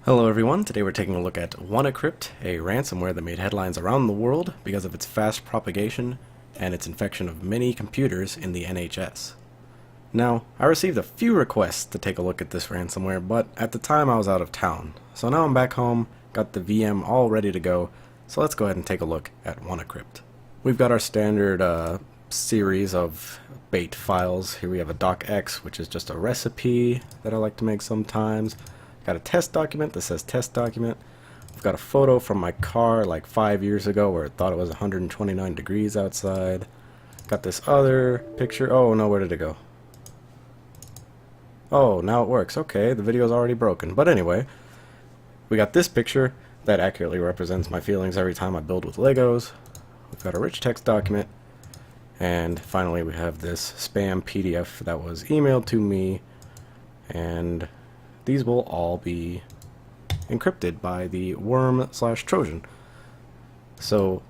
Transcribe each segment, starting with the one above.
Hello everyone, today we're taking a look at WannaCrypt, a ransomware that made headlines around the world because of its fast propagation and its infection of many computers in the NHS. Now, I received a few requests to take a look at this ransomware, but at the time I was out of town. So now I'm back home, got the VM all ready to go, so let's go ahead and take a look at WannaCrypt. We've got our standard series of bait files. Here we have a docx, which is just a recipe that I like to make sometimes. Got a test document that says test document. I've got a photo from my car like 5 years ago where it thought it was 129 degrees outside. Got this other picture. Oh no, where did it go? Oh, now it works. Okay, the video's already broken. But anyway, we got this picture that accurately represents my feelings every time I build with Legos. We've got a rich text document. And finally we have this spam PDF that was emailed to me, and these will all be encrypted by the worm/Trojan. So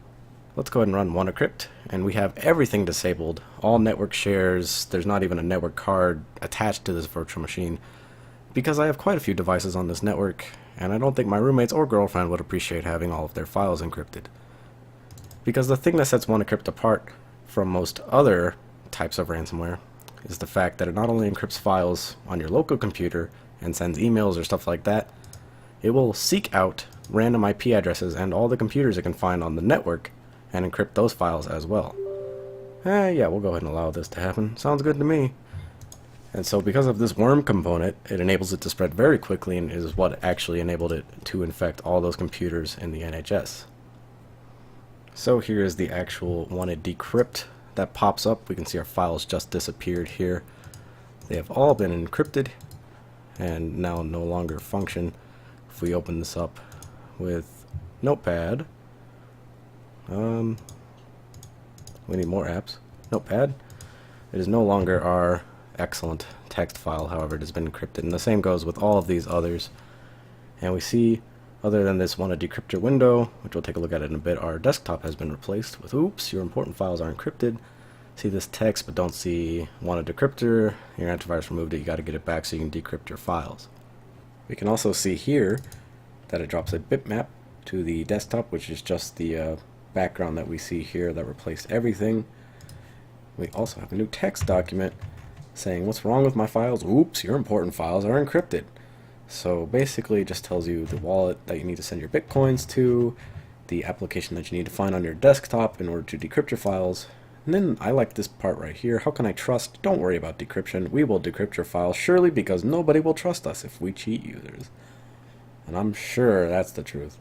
let's go ahead and run WannaCrypt, and we have everything disabled. All network shares, there's not even a network card attached to this virtual machine, because I have quite a few devices on this network, and I don't think my roommates or girlfriend would appreciate having all of their files encrypted. Because the thing that sets WannaCrypt apart from most other types of ransomware is the fact that it not only encrypts files on your local computer and sends emails or stuff like that, it will seek out random IP addresses and all the computers it can find on the network and encrypt those files as well. Yeah, we'll go ahead and allow this to happen. Sounds good to me. And so because of this worm component, it enables it to spread very quickly and is what actually enabled it to infect all those computers in the NHS. So here is the actual wanted decrypt that pops up. We can see our files just disappeared here. They have all been encrypted and now no longer function. If we open this up with Notepad, we need more apps. Notepad, it is no longer our excellent text file, however it has been encrypted, and the same goes with all of these others. And we see, other than this WannaDecrypt0r window, which we'll take a look at in a bit, our desktop has been replaced with oops, your important files are encrypted. See this text but don't see WannaDecrypt0r. Your antivirus removed it, you got to get it back so you can decrypt your files. We can also see here that it drops a bitmap to the desktop, which is just the background that we see here that replaced everything. We also have a new text document saying, what's wrong with my files? Oops, your important files are encrypted. So basically it just tells you the wallet that you need to send your bitcoins to, the application that you need to find on your desktop in order to decrypt your files. And then I like this part right here. How can I trust? Don't worry about decryption. We will decrypt your files, surely, because nobody will trust us if we cheat users. And I'm sure that's the truth.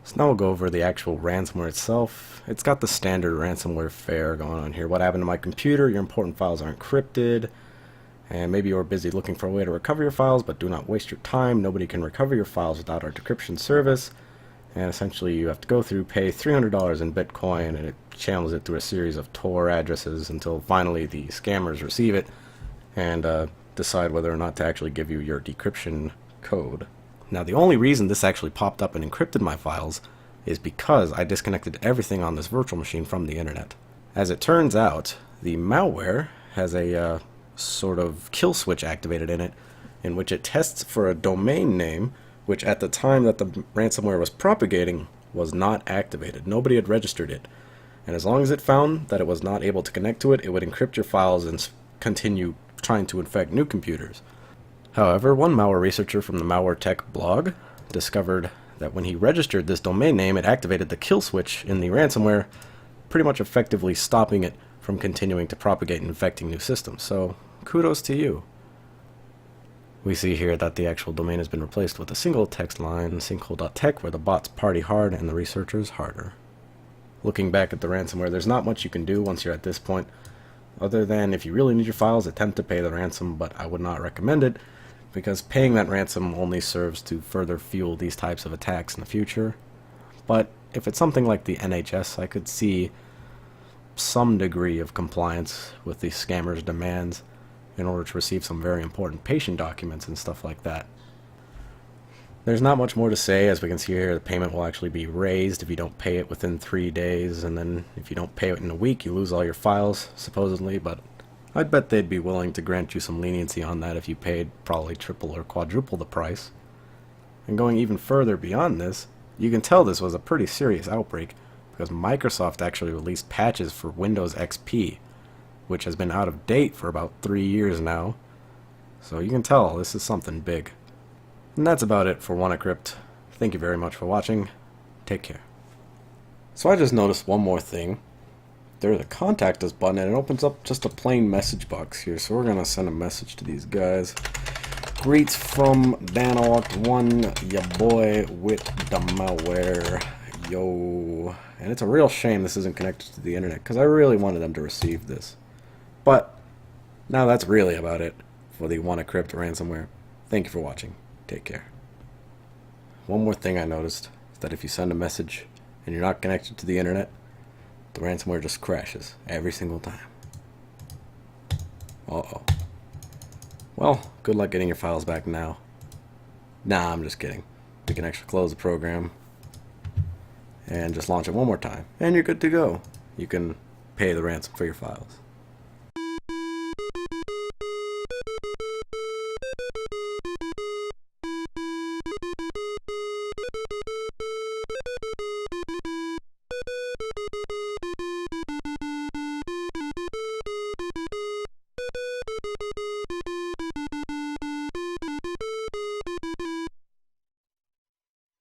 So now we'll go over the actual ransomware itself. It's got the standard ransomware fare going on here. What happened to my computer? Your important files are encrypted. And maybe you're busy looking for a way to recover your files, but do not waste your time. Nobody can recover your files without our decryption service. And essentially you have to go through, pay $300 in Bitcoin, and it channels it through a series of Tor addresses until finally the scammers receive it and decide whether or not to actually give you your decryption code. Now the only reason this actually popped up and encrypted my files is because I disconnected everything on this virtual machine from the internet. As it turns out, the malware has a sort of kill switch activated in it, in which it tests for a domain name which at the time that the ransomware was propagating was not activated. Nobody had registered it. And as long as it found that it was not able to connect to it, it would encrypt your files and continue trying to infect new computers. However, one malware researcher from the Malware Tech blog discovered that when he registered this domain name, it activated the kill switch in the ransomware, pretty much effectively stopping it from continuing to propagate and infecting new systems. So, kudos to you. We see here that the actual domain has been replaced with a single text line, sinkhole.tech, where the bots party hard and the researchers harder. Looking back at the ransomware, there's not much you can do once you're at this point, other than if you really need your files, attempt to pay the ransom, but I would not recommend it, because paying that ransom only serves to further fuel these types of attacks in the future. But if it's something like the NHS, I could see some degree of compliance with the scammers' demands in order to receive some very important patient documents and stuff like that. There's not much more to say. As we can see here, the payment will actually be raised if you don't pay it within 3 days, and then if you don't pay it in a week, you lose all your files, supposedly, but I'd bet they'd be willing to grant you some leniency on that if you paid probably triple or quadruple the price. And going even further beyond this, you can tell this was a pretty serious outbreak because Microsoft actually released patches for Windows XP, which has been out of date for about 3 years now. So you can tell this is something big. And that's about it for WannaCrypt. Thank you very much for watching. Take care. So I just noticed one more thing. There's a contact us button and it opens up just a plain message box here. So we're gonna send a message to these guys. Greets from DanoArt1, ya boy with the malware. Yo. And it's a real shame this isn't connected to the internet because I really wanted them to receive this. But now that's really about it for the WannaCrypt ransomware. Thank you for watching. Take care. One more thing I noticed is that if you send a message and you're not connected to the internet, the ransomware just crashes every single time. Uh-oh. Well, good luck getting your files back now. Nah, I'm just kidding. We can actually close the program and just launch it one more time, and you're good to go. You can pay the ransom for your files.